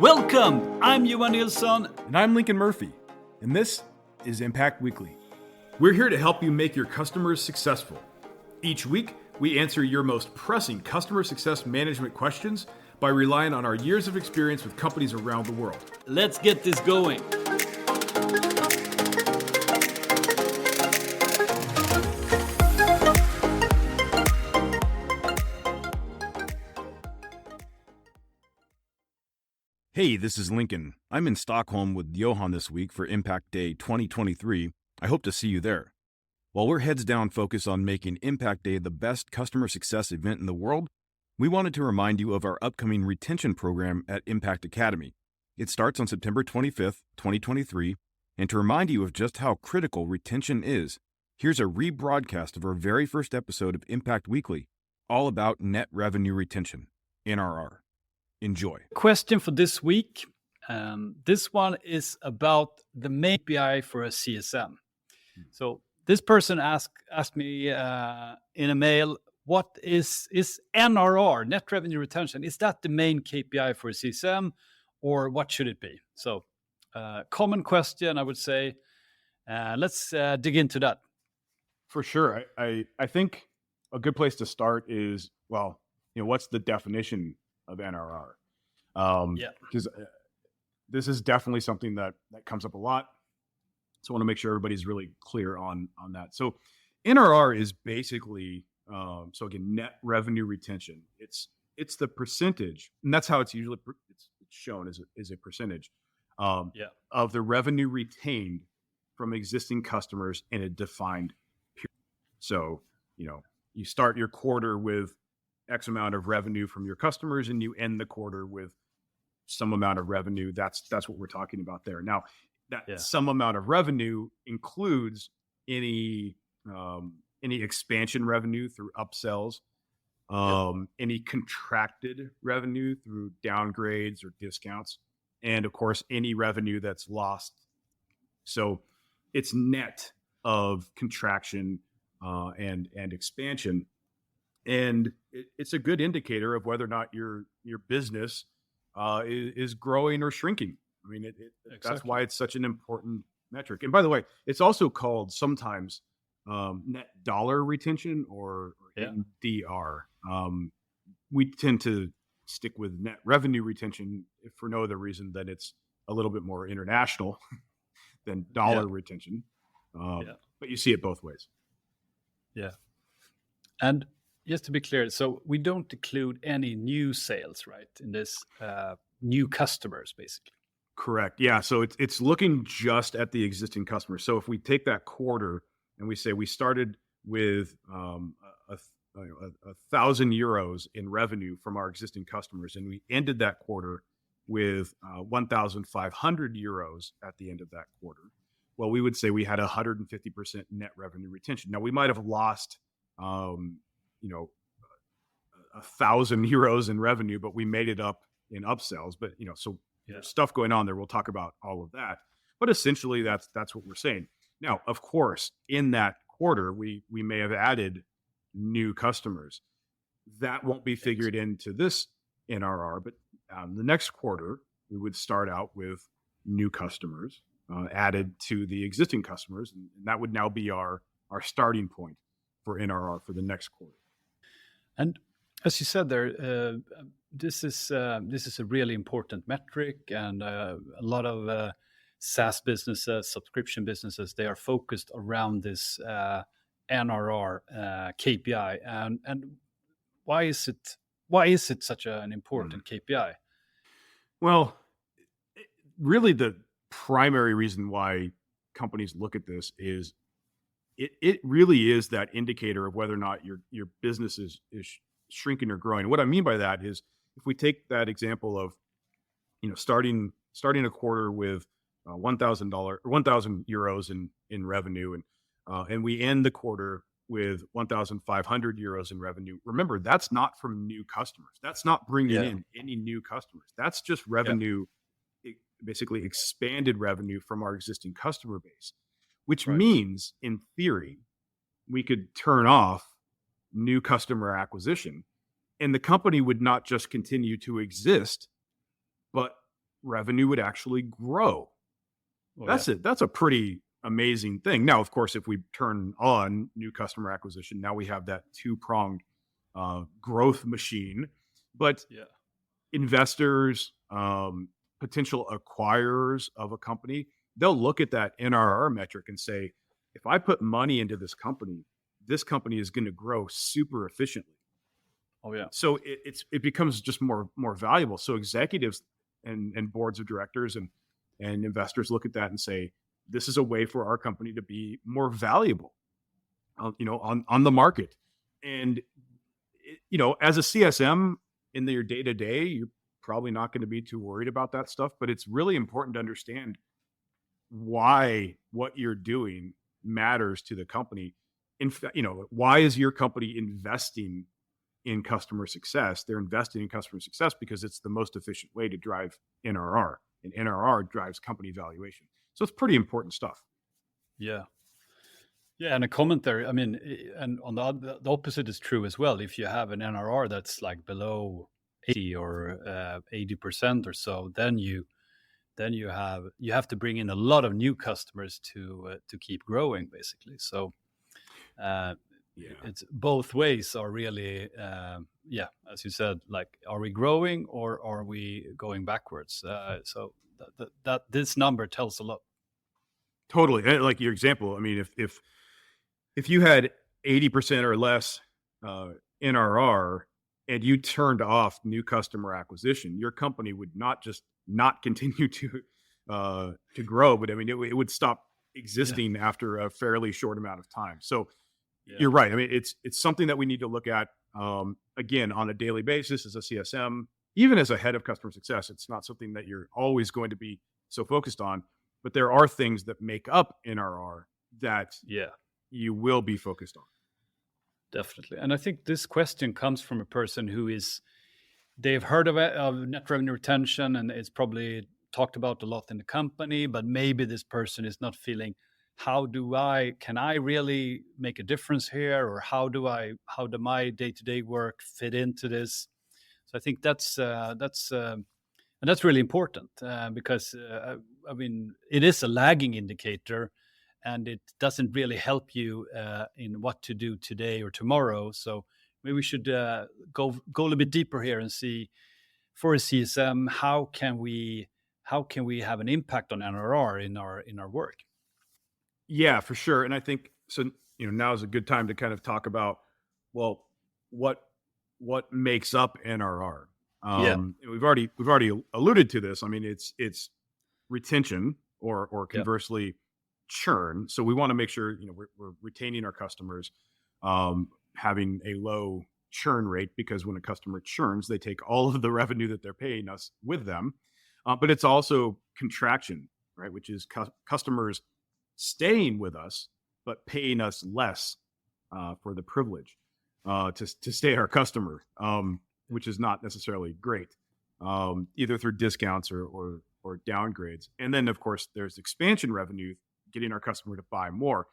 Welcome! I'm Johan Nilsson. And I'm Lincoln Murphy. And this is Impact Weekly. We're here to help you make your customers successful. Each week, we answer your most pressing customer success management questions by relying on our years of experience with companies around the world. Let's get this going. Hey, this is Lincoln. I'm in Stockholm with Johan this week for Impact Day 2023. I hope to see you there. While we're heads down focused on making Impact Day the best customer success event in the world, we wanted to remind you of our upcoming retention program at Impact Academy. It starts on September 25th, 2023, and to remind you of just how critical retention is, here's a rebroadcast of our very first episode of Impact Weekly, all about net revenue retention, NRR. Enjoy. Question for this week. This one is about the main KPI for a CSM. So this person asked me in a mail, what is NRR, net revenue retention? Is that the main KPI for a CSM, or what should it be? So common question, I would say. Let's dig into that. For sure. I think a good place to start is, what's the definition of NRR? Because this is definitely something that comes up a lot. So I want to make sure everybody's really clear on that. So NRR is basically, so again, net revenue retention. It's the percentage, and that's how it's usually it's shown as a percentage of the revenue retained from existing customers in a defined period. So, you start your quarter with X amount of revenue from your customers, and you end the quarter with some amount of revenue. That's what we're talking about there. Now, that some amount of revenue includes any expansion revenue through upsells, any contracted revenue through downgrades or discounts, and of course, any revenue that's lost. So it's net of contraction and expansion. And it's a good indicator of whether or not your business is growing or shrinking. I mean, exactly. That's why it's such an important metric. And by the way, it's also called sometimes net dollar retention or NDR. We tend to stick with net revenue retention if for no other reason than it's a little bit more international than dollar retention. But you see it both ways. Yeah. And just to be clear, so we don't include any new sales, right, in this new customers, basically. Correct. Yeah. So it's looking just at the existing customers. So if we take that quarter and we say we started with 1,000 euros in revenue from our existing customers, and we ended that quarter with 1,500 euros at the end of that quarter, well, we would say we had 150% net revenue retention. Now, we might have lost 1,000 euros in revenue, but we made it up in upsells. But there's stuff going on there. We'll talk about all of that. But essentially, that's what we're saying. Now, of course, in that quarter, we may have added new customers. That won't be figured into this NRR. But the next quarter, we would start out with new customers added to the existing customers, and that would now be our starting point for NRR for the next quarter. And as you said there, this is a really important metric, and a lot of SaaS businesses, subscription businesses, they are focused around this NRR KPI. And why is it such an important KPI? Well, really, the primary reason why companies look at this is it really is that indicator of whether or not your business is shrinking or growing. What I mean by that is, if we take that example of, starting a quarter with $1,000 or 1,000 euros in revenue, and we end the quarter with 1,500 euros in revenue. Remember, that's not from new customers. That's not bringing in any new customers. That's just revenue, basically expanded revenue from our existing customer base, which means, in theory, we could turn off new customer acquisition, and the company would not just continue to exist, but revenue would actually grow. Oh, That's a pretty amazing thing. Now, of course, if we turn on new customer acquisition, now we have that two-pronged growth machine. But yeah, investors, potential acquirers of a company, they'll look at that NRR metric and say, if I put money into this company is going to grow super efficiently. oh yeah, So it becomes just more valuable. So executives and boards of directors and investors look at that and say, this is a way for our company to be more valuable, on the market. And as a CSM in your day to day, you're probably not going to be too worried about that stuff. But it's really important to understand why what you're doing matters to the company. In fact, why is your company investing in customer success? They're investing in customer success because it's the most efficient way to drive NRR, and NRR drives company valuation. So it's pretty important stuff. yeah. Yeah, and a comment there. I mean, and on the opposite is true as well. If you have an NRR that's like below 80 or 80% or so, then you have to bring in a lot of new customers to keep growing, basically. So it's both ways are really as you said, like, are we growing or are we going backwards? So that this number tells a lot. Totally. And like your example, I mean, if you had 80% or less NRR and you turned off new customer acquisition, your company would not just not continue to grow, but I mean, it would stop existing after a fairly short amount of time. So you're right. I mean, it's something that we need to look at, again, on a daily basis as a CSM, even as a head of customer success. It's not something that you're always going to be so focused on, but there are things that make up NRR that you will be focused on. Definitely. And I think this question comes from a person they've heard of net revenue retention, and it's probably talked about a lot in the company, but maybe this person is not feeling, can I really make a difference here? Or how do my day-to-day work fit into this? So I think that's really important because I mean, it is a lagging indicator, and it doesn't really help you in what to do today or tomorrow. So maybe we should go a little bit deeper here and see, for a CSM, how can we have an impact on NRR in our work? Yeah, for sure. And I think so. Now is a good time to kind of talk about, well, what makes up NRR. We've already alluded to this. I mean, it's retention or conversely churn. So we want to make sure we're retaining our customers, having a low churn rate, because when a customer churns, they take all of the revenue that they're paying us with them. But it's also contraction, right? Which is customers staying with us, but paying us less for the privilege to stay our customer, which is not necessarily great, either through discounts or downgrades. And then, of course, there's expansion revenue, getting our customer to buy more.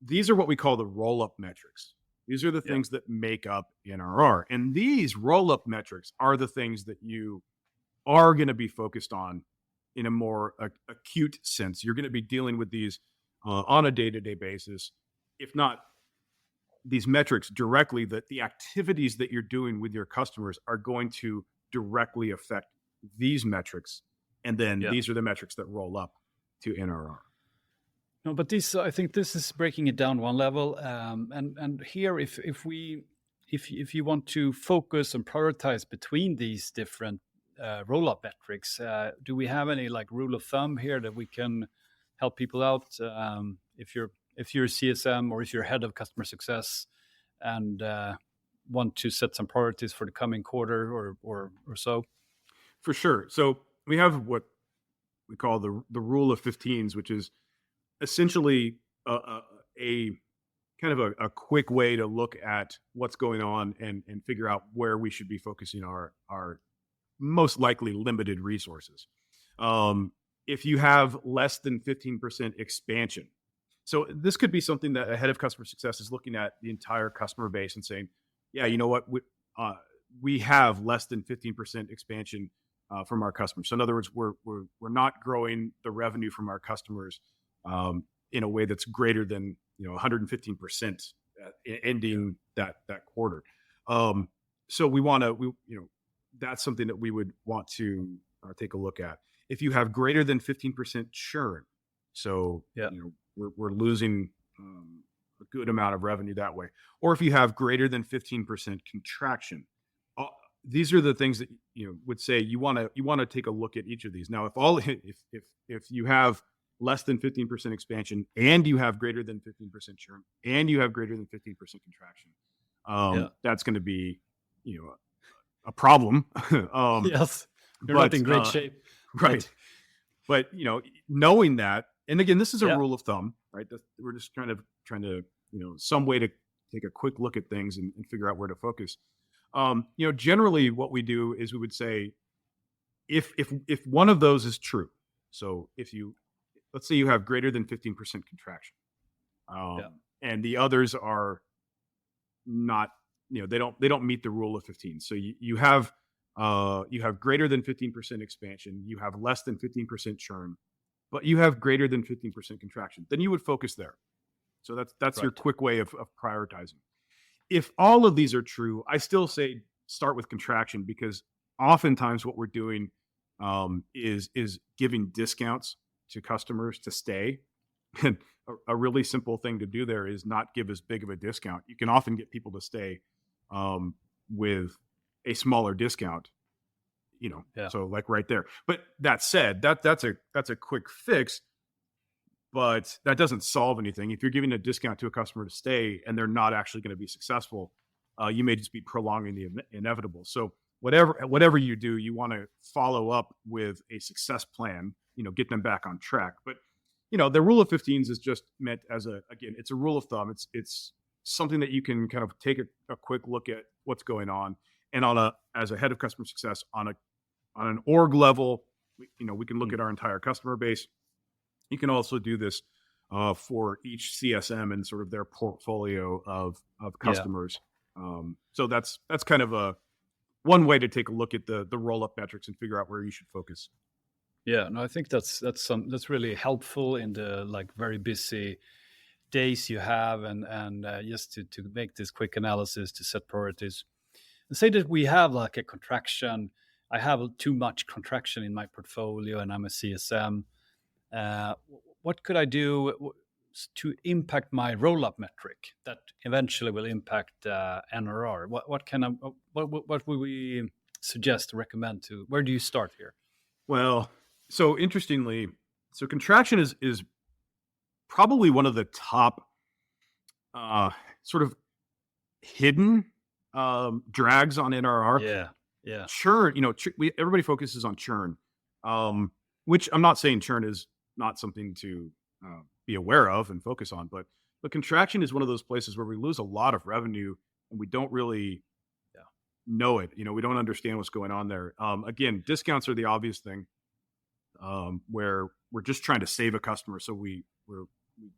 These are what we call the rollup metrics. These are the things that make up NRR. And these rollup metrics are the things that you are going to be focused on in a more acute sense. You're going to be dealing with these on a day-to-day basis, if not these metrics directly, that the activities that you're doing with your customers are going to directly affect these metrics. And then these are the metrics that roll up to NRR. No, but I think this is breaking it down one level. And here, if you want to focus and prioritize between these different roll-up metrics, do we have any like rule of thumb here that we can help people out? If you're a CSM or if you're head of customer success and want to set some priorities for the coming quarter or so. For sure. So we have what we call the rule of 15s, which is essentially a kind of a quick way to look at what's going on and figure out where we should be focusing our most likely limited resources. If you have less than 15% expansion, so this could be something that a head of customer success is looking at the entire customer base and saying, yeah, you know what, we have less than 15% expansion from our customers. So in other words, we're not growing the revenue from our customers in a way that's greater than 115% ending that quarter. So we want to that's something that we would want to take a look at. If you have greater than 15% churn, so we're losing a good amount of revenue that way, or if you have greater than 15% contraction, these are the things that would say you want to take a look at each of these. Now, if you have less than 15% expansion and you have greater than 15% churn and you have greater than 15% contraction, that's going to be a problem. Yes, you're not in great shape, right? But knowing that, and again, this is a rule of thumb, right? We're just kind of trying to some way to take a quick look at things and figure out where to focus. Generally what we do is we would say, if one of those is true, so let's say you have greater than 15% contraction, and the others are not, they don't meet the rule of 15. So you have greater than 15% expansion, you have less than 15% churn, but you have greater than 15% contraction. Then you would focus there. So that's right. Your quick way of prioritizing. If all of these are true, I still say start with contraction, because oftentimes what we're doing is giving discounts to customers to stay. And a really simple thing to do there is not give as big of a discount. You can often get people to stay with a smaller discount, so like right there. But that said, that's a quick fix, but that doesn't solve anything. If you're giving a discount to a customer to stay and they're not actually going to be successful, you may just be prolonging the inevitable. So whatever you do, you want to follow up with a success plan, get them back on track. But the rule of 15s is just meant as it's a rule of thumb. It's something that you can kind of take a quick look at what's going on, and as a head of customer success on an org level, we can look at our entire customer base. You can also do this for each CSM and sort of their portfolio of customers. So that's kind of one way to take a look at the roll-up metrics and figure out where you should focus. Yeah, no, I think that's really helpful in the very busy days you have, and just to make this quick analysis to set priorities. And say that we have a contraction. I have too much contraction in my portfolio, and I'm a CSM. What could I do to impact my roll-up metric that eventually will impact NRR? What would we suggest, recommend to? Where do you start here? Well, so interestingly, contraction is probably one of the top sort of hidden drags on NRR. Yeah. Churn, everybody focuses on churn, which I'm not saying churn is not something to be aware of and focus on, but contraction is one of those places where we lose a lot of revenue and we don't really know it. We don't understand what's going on there. Again, discounts are the obvious thing, where we're just trying to save a customer, so we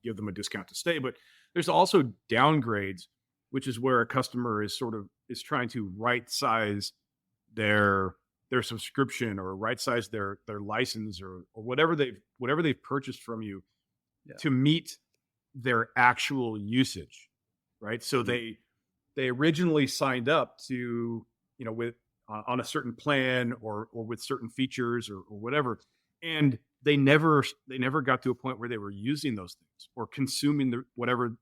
give them a discount to stay. But there's also downgrades, which is where a customer is trying to right size their subscription, or right size their license, or whatever they've purchased from you to meet their actual usage, right? So they originally signed up to with on a certain plan or with certain features or whatever, and they never got to a point where they were using those things or consuming whatever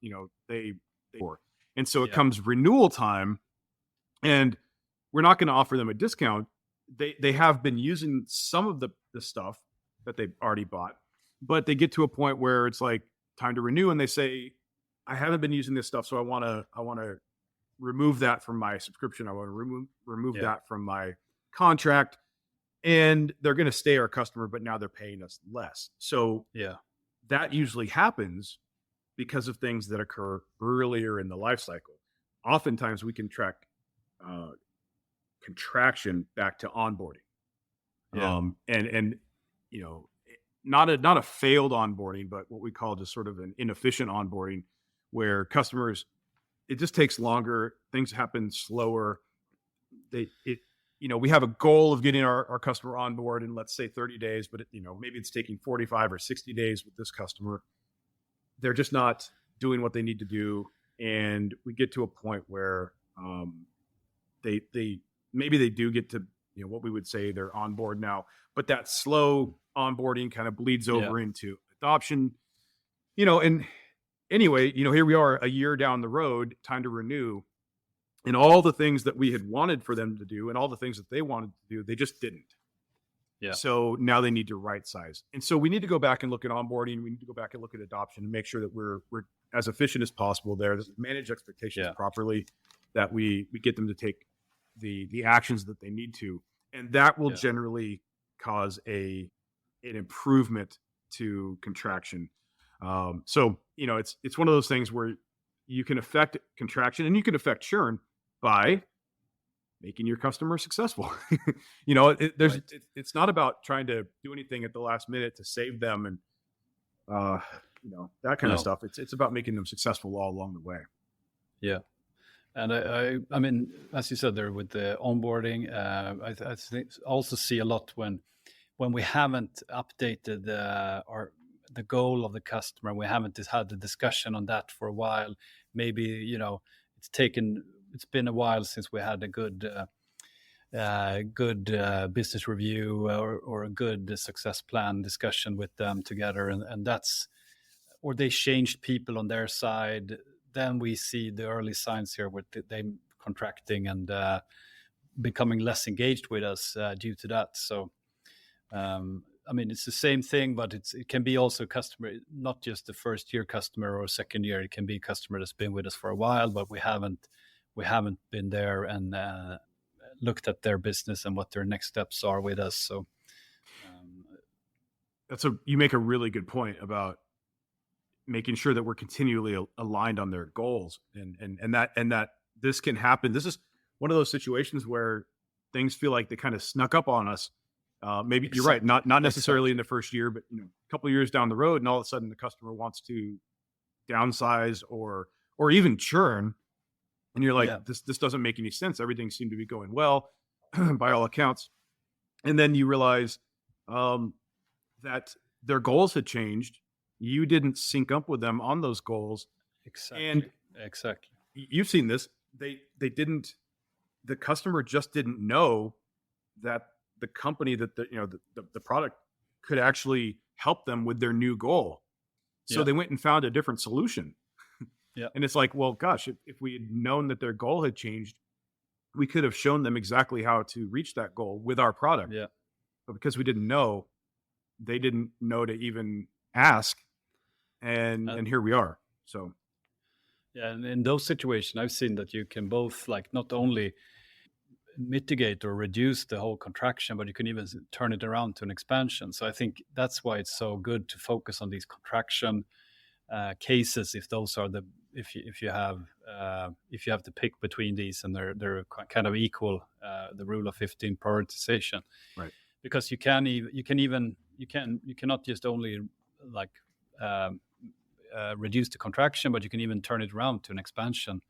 they for. And so it comes renewal time, and we're not going to offer them a discount. They have been using some of the stuff that they've already bought, but they get to a point where it's like time to renew, and they say, I haven't been using this stuff, so I want to remove that from my subscription. I want to remove that from my contract. And they're going to stay our customer, but now they're paying us less. So that usually happens because of things that occur earlier in the life cycle. Oftentimes we can track contraction back to onboarding. And not a failed onboarding, but what we call just sort of an inefficient onboarding, where customers, it just takes longer, things happen slower. we have a goal of getting our customer on board in, let's say, 30 days, but maybe it's taking 45 or 60 days with this customer. They're just not doing what they need to do. And we get to a point where they maybe they do get to, what we would say they're on board now, but that slow onboarding kind of bleeds over into adoption, and anyway, here we are a year down the road, time to renew. And all the things that we had wanted for them to do and all the things that they wanted to do, they just didn't. Yeah. So now they need to right size. And so we need to go back and look at onboarding. We need to go back and look at adoption and make sure that we're as efficient as possible there, manage expectations properly, that we get them to take the actions that they need to. And that will generally cause an improvement to contraction. So, it's one of those things where you can affect contraction and you can affect churn by making your customer successful. It's not about trying to do anything at the last minute to save them and, that kind of stuff. It's about making them successful all along the way. Yeah. And I mean, as you said there with the onboarding, I think also see a lot when we haven't updated the goal of the customer, we haven't had the discussion on that for a while. Maybe it's been a while since we had a good business review or a good success plan discussion with them together, and that's, or they changed people on their side. Then we see the early signs here with them contracting and becoming less engaged with us due to that. So, I mean, it's the same thing, but it can be also a customer, not just the first year customer or second year. It can be a customer that's been with us for a while, but we haven't been there and looked at their business and what their next steps are with us. So, you make a really good point about making sure that we're continually aligned on their goals, and that this can happen. This is one of those situations where things feel like they kind of snuck up on us. Maybe you're right, not necessarily in the first year, but a couple of years down the road, and all of a sudden the customer wants to downsize or even churn, and you're like, this doesn't make any sense. Everything seemed to be going well by all accounts, and then you realize that their goals had changed. You didn't sync up with them on those goals. Exactly. And you've seen this. They didn't. The customer just didn't know that the company that the product could actually help them with their new goal. So they went and found a different solution. And it's like, well, gosh, if we had known that their goal had changed, we could have shown them exactly how to reach that goal with our product. Yeah. But because we didn't know, they didn't know to even ask. And here we are. So. Yeah. And in those situations, I've seen that you can both not only mitigate or reduce the whole contraction, but you can even turn it around to an expansion. So I think that's why it's so good to focus on these contraction cases, if those are if you have to pick between these and they're kind of equal, the rule of 15 prioritization, right? Because you cannot just only reduce the contraction, but you can even turn it around to an expansion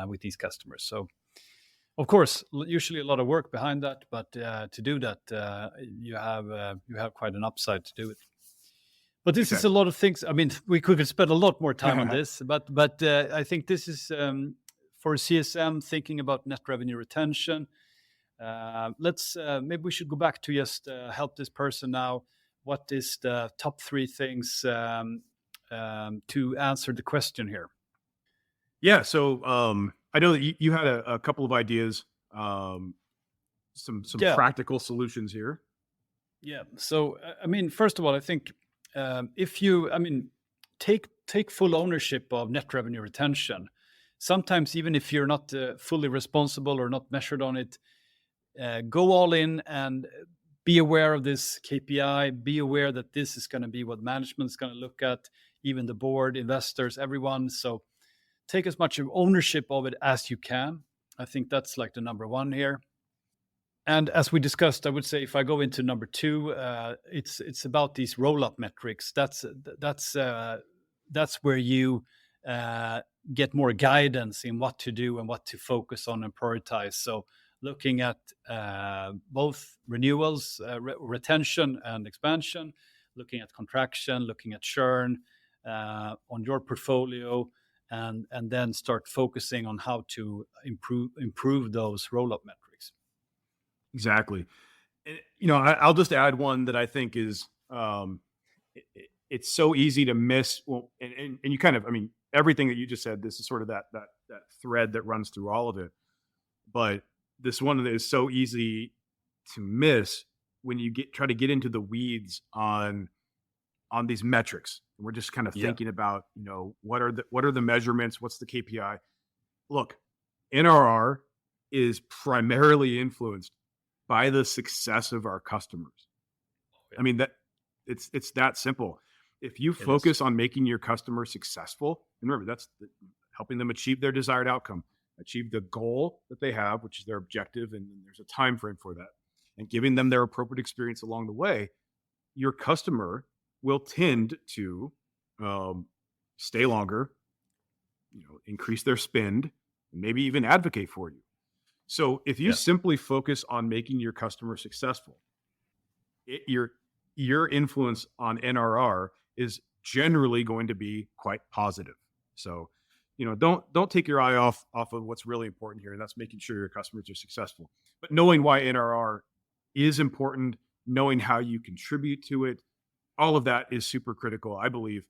with these customers. So, of course, usually a lot of work behind that, but to do that, you have quite an upside to do it. But this is a lot of things. I mean, we could spend a lot more time on this, but I think this is for CSM thinking about net revenue retention. Let's maybe we should go back to just help this person now. What is the top 3 things to answer the question here? Yeah. So I know that you had a couple of ideas, some practical solutions here. Yeah. So I mean, first of all, I think if you, take full ownership of net revenue retention. Sometimes even if you're not fully responsible or not measured on it, go all in and be aware of this KPI. Be aware that this is going to be what management is going to look at, even the board, investors, everyone. So take as much ownership of it as you can. I think that's the number 1 here. And as we discussed, I would say if I go into number 2, it's about these roll-up metrics. That's where you get more guidance in what to do and what to focus on and prioritize. So looking at both renewals, retention and expansion, looking at contraction, looking at churn on your portfolio, and then start focusing on how to improve those rollup metrics. Exactly. I'll just add one that I think is it's so easy to miss. Well, and you kind of, everything that you just said, this is sort of that thread that runs through all of it. But this one that is so easy to miss when you try to get into the weeds on these metrics. And we're just kind of thinking about, what are the measurements? What's the KPI? Look, NRR is primarily influenced by the success of our customers. That it's that simple. If you focus on making your customer successful, and remember, that's helping them achieve their desired outcome, achieve the goal that they have, which is their objective, and there's a time frame for that, and giving them their appropriate experience along the way, your customer will tend to stay longer, increase their spend, and maybe even advocate for you. So if you simply focus on making your customer successful, your influence on NRR is generally going to be quite positive. So, don't take your eye off of what's really important here, and that's making sure your customers are successful. But knowing why NRR is important, knowing how you contribute to it, all of that is super critical, I believe.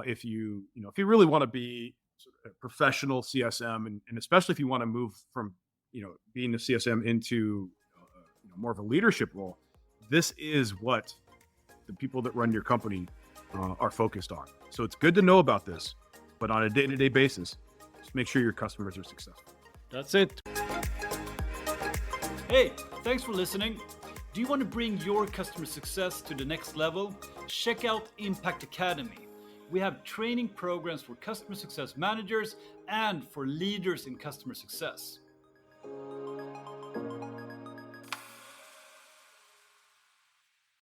If you really want to be a professional CSM, and especially if you want to move from being a CSM into more of a leadership role, this is what the people that run your company are focused on. So it's good to know about this, but on a day-to-day basis, just make sure your customers are successful. That's it. Hey, thanks for listening. Do you want to bring your customer success to the next level? Check out Impact Academy. We have training programs for customer success managers and for leaders in customer success.